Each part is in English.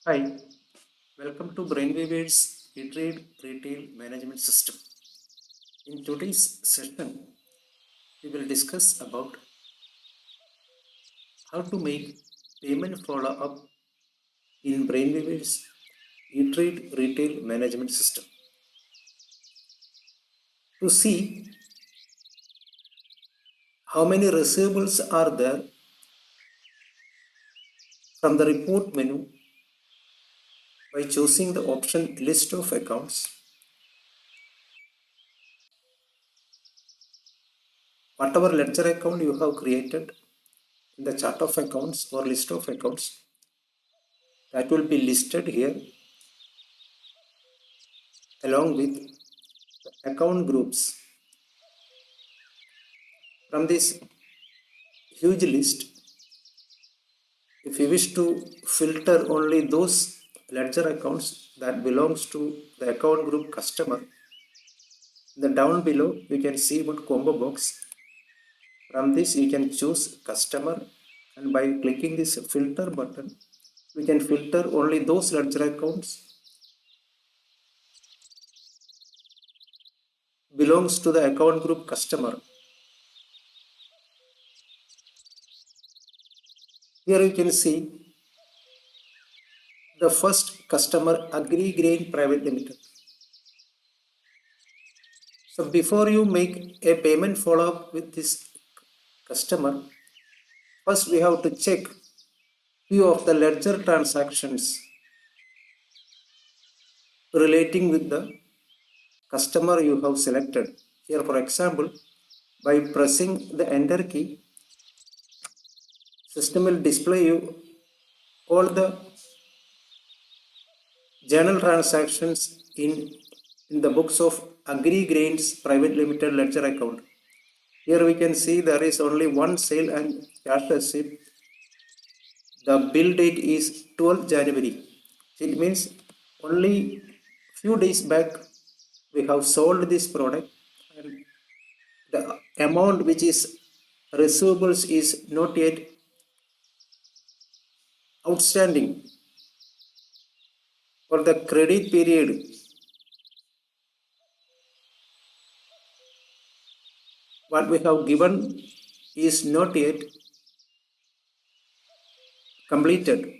Hi, welcome to Brainweaver's E-Trade Retail Management System. In today's session, we will discuss about how to make payment follow-up in Brainweaver's E-Trade Retail Management System. To see how many receivables are there from the report menu by choosing the option List of Accounts, whatever ledger account you have created in the chart of accounts or list of accounts, that will be listed here along with account groups. From this huge list, if you wish to filter only those ledger accounts that belongs to the account group customer, the down below you can see one combo box. From this you can choose customer, and by clicking this filter button we can filter only those ledger accounts belongs to the account group customer. Here you can see the first customer, Agri Grain Private Limited. So before you make a payment follow up with this customer, first we have to check few of the ledger transactions relating with the customer you have selected. Here for example, by pressing the enter key, system will display you all the journal transactions in the books of Agri Grains Private Limited ledger account. Here we can see there is only one sale and cash receipt. The bill date is 12th January. It means only few days back we have sold this product, and the amount which is receivables is not yet outstanding. For the credit period, what we have given is not yet completed.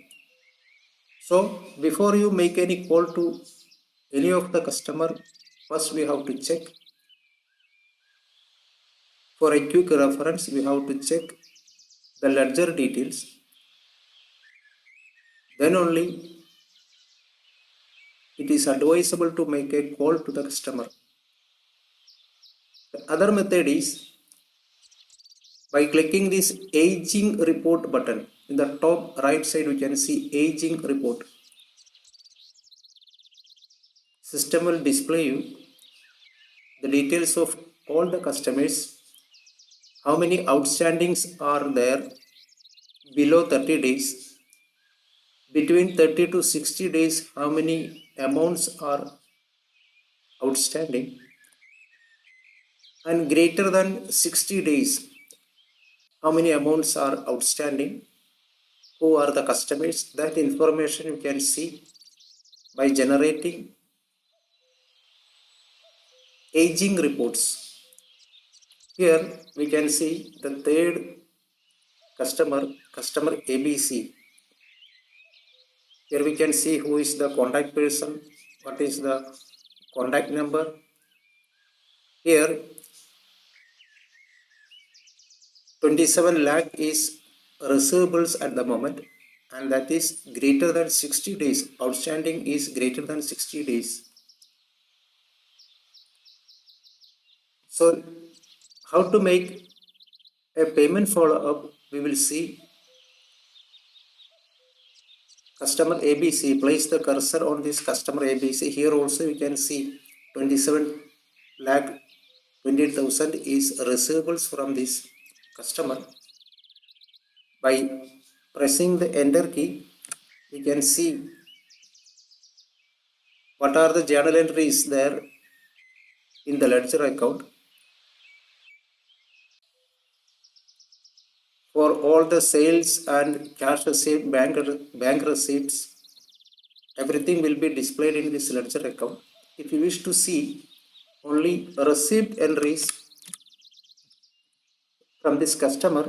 So before you make any call to any of the customer, first we have to check. For a quick reference, we have to check the ledger details. Then only it is advisable to make a call to the customer. The other method is by clicking this aging report button. In the top right side, we can see aging report. System will display you the details of all the customers, how many outstandings are there below 30 days, between 30 to 60 days, how many amounts are outstanding, and greater than 60 days, how many amounts are outstanding, who are the customers. That information you can see by generating aging reports. Here we can see the third customer ABC. Here we can see who is the contact person, what is the contact number. Here 27 lakh is receivables at the moment, and that is greater than 60 days. Outstanding is greater than 60 days. So how to make a payment follow up, we will see. Customer ABC, place the cursor on this customer ABC. Here also you can see 27 lakh 28,000 is receivables from this customer. By pressing the enter key, you can see what are the journal entries there in the ledger account. For all the sales and cash receipt, bank receipts, everything will be displayed in this ledger account. If you wish to see only received entries from this customer,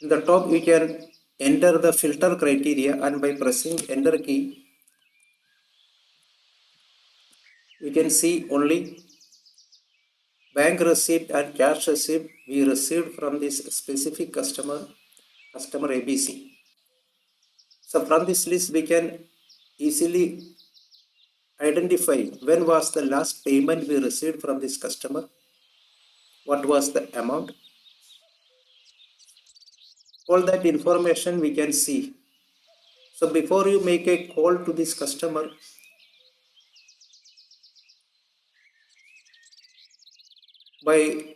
in the top you can enter the filter criteria, and by pressing enter key you can see only bank receipt and cash receipt we received from this specific customer ABC. So from this list we can easily identify when was the last payment we received from this customer, what was the amount, all that information we can see. So before you make a call to this customer, by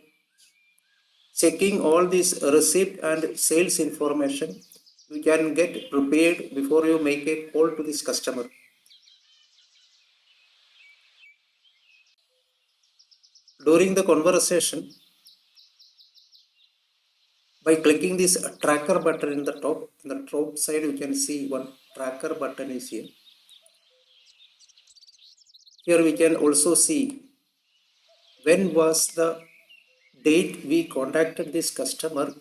checking all this receipt and sales information, you can get prepared before you make a call to this customer. During the conversation, by clicking this tracker button in the top side, you can see one tracker button is here. Here we can also see when was the date we contacted this customer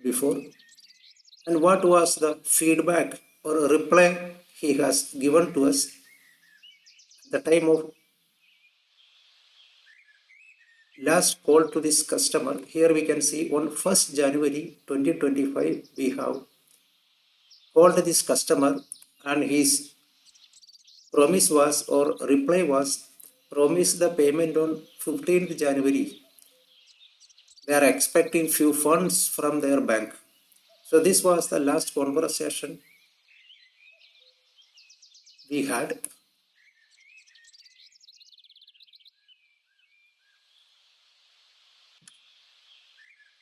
before, and what was the feedback or reply he has given to us at the time of last call to this customer. Here we can see on 1st January 2025 we have called this customer, and his promise was or reply was promise the payment on 15th January. They are expecting few funds from their bank. So this was the last conversation we had.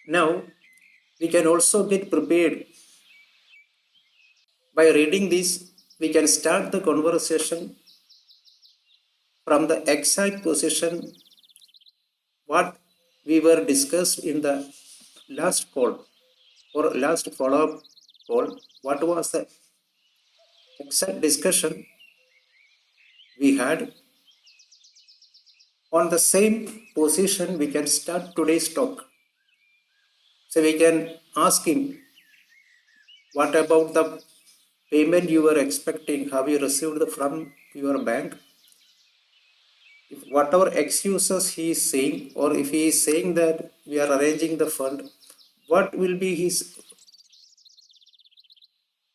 Now we can also get prepared. By reading this, we can start the conversation from the exact position what we were discussed in the last call or last follow-up call. What was the exact discussion we had? On the same position, we can start today's talk. So we can ask him, what about the payment you were expecting? Have you received from your bank? If whatever excuses he is saying, or if he is saying that we are arranging the fund, what will be his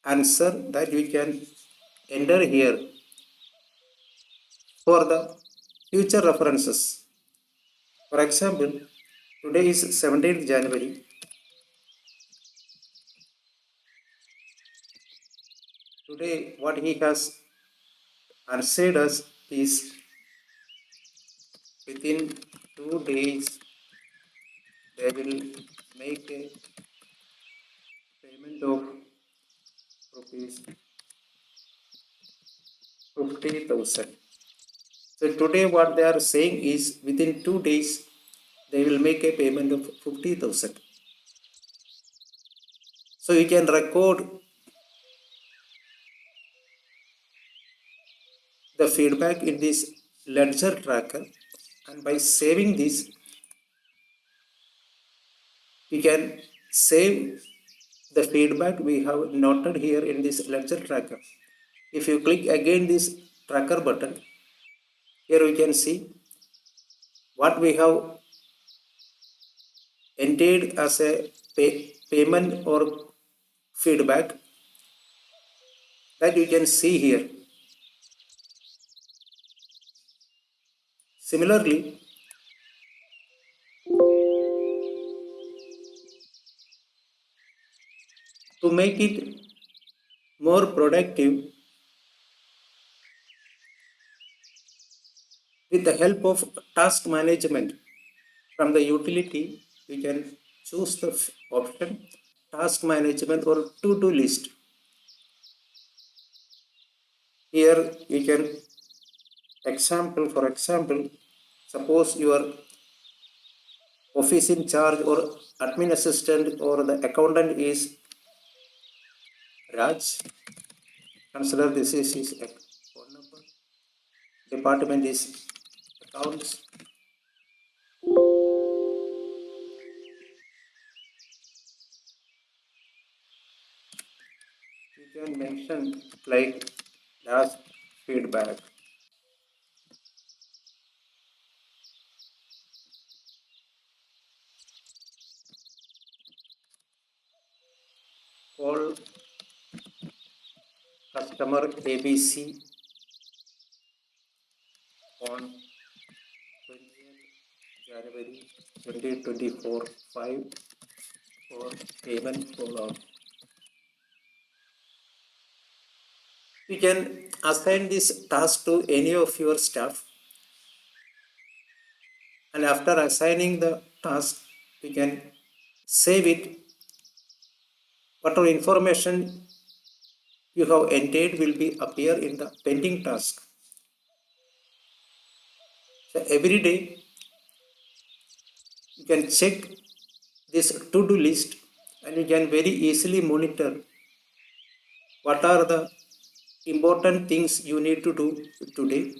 answer that we can enter here for the future references. For example, today is 17th January. Today what he has answered us is within 2 days they will make a payment of rupees 50,000. So today what they are saying is within 2 days they will make a payment of 50,000. So you can record the feedback in this ledger tracker, and by saving this we can save the feedback we have noted here in this ledger tracker. If you click again this tracker button, here we can see what we have entered as a payment or feedback, that you can see here. Similarly, to make it more productive, with the help of task management from the utility, we can choose the option task management or to-do list. Here you can for example, suppose your office in charge or admin assistant or the accountant is Raj. Consider this is his phone number. Department is accounts. You can mention like last feedback. Call customer ABC on 20th January 2024 5 for payment follow-up. You can assign this task to any of your staff, and after assigning the task, you can save it. Whatever information you have entered will be appear in the pending task. So every day you can check this to-do list and you can very easily monitor what are the important things you need to do today.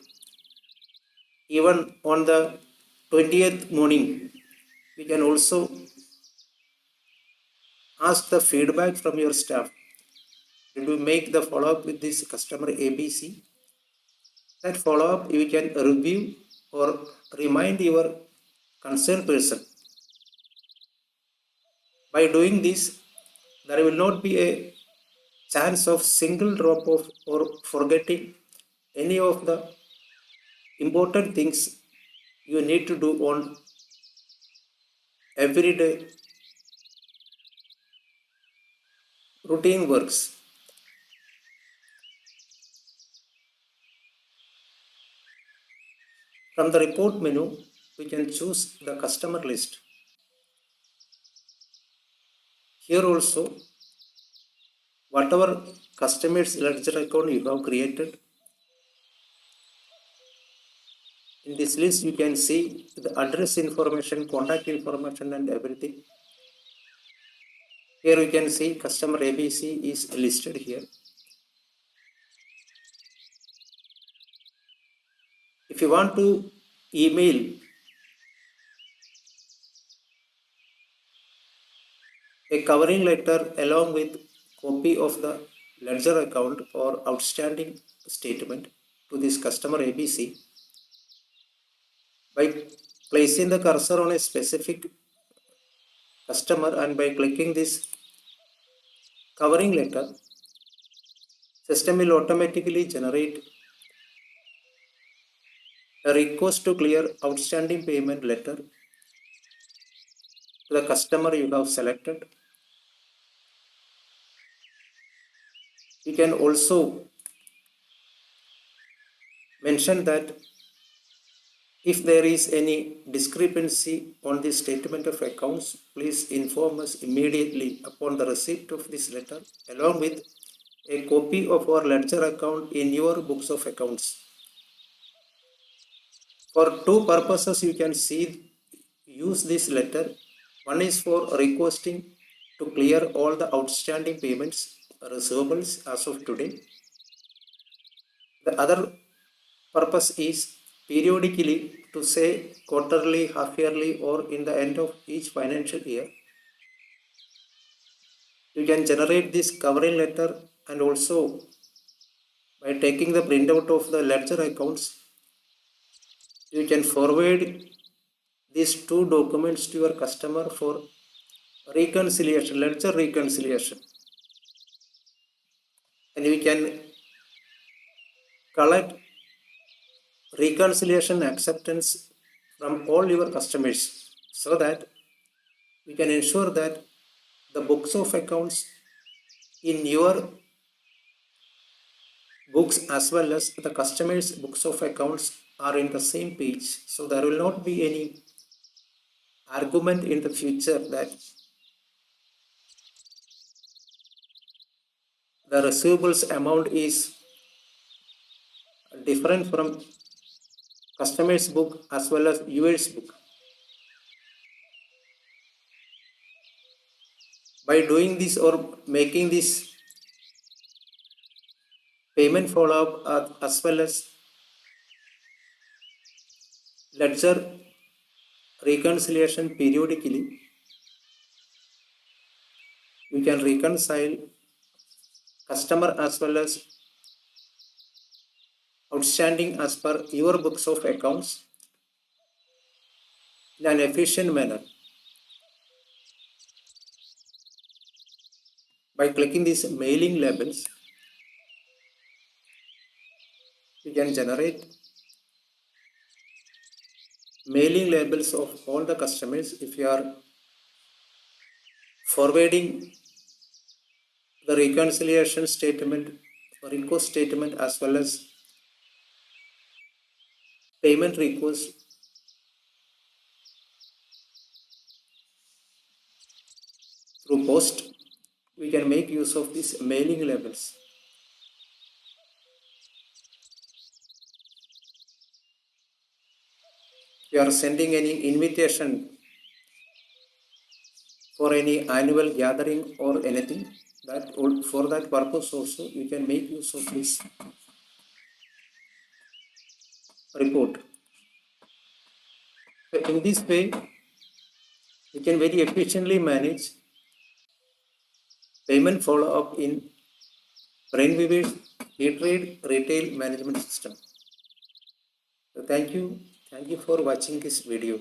Even on the 20th morning, you can also ask the feedback from your staff. Did you make the follow-up with this customer ABC? That follow-up you can review or remind your concerned person. By doing this, there will not be a chance of single drop of or forgetting any of the important things you need to do on everyday routine works. From the report menu, we can choose the customer list. Here also, whatever customers ledger account you have created, in this list you can see the address information, contact information and everything. Here you can see customer ABC is listed here. If you want to email a covering letter along with copy of the ledger account or outstanding statement to this customer ABC, by placing the cursor on a specific customer and by clicking this covering letter, system will automatically generate a request to clear outstanding payment letter to the customer you have selected. You can also mention that if there is any discrepancy on the statement of accounts, please inform us immediately upon the receipt of this letter along with a copy of our ledger account in your books of accounts. For two purposes you can see use this letter. One is for requesting to clear all the outstanding payments receivables as of today. The other purpose is periodically to say quarterly, half yearly or in the end of each financial year. You can generate this covering letter and also by taking the printout of the ledger accounts, you can forward these two documents to your customer for reconciliation, ledger reconciliation. And we can collect reconciliation acceptance from all your customers so that we can ensure that the books of accounts in your books as well as the customers books of accounts are in the same page, so there will not be any argument in the future that the receivables amount is different from customers book as well as yours book. By doing this or making this payment follow-up as well as ledger reconciliation periodically. You can reconcile customer as well as outstanding as per your books of accounts in an efficient manner. By clicking these mailing labels, you can generate mailing labels of all the customers. If you are forwarding the reconciliation statement or request statement as well as payment request through post, we can make use of these mailing labels. If you are sending any invitation for any annual gathering or anything, that for that purpose also you can make use of this report. So in this way, we can very efficiently manage payment follow-up in Brainweaver's e-trade retail management system. So thank you for watching this video.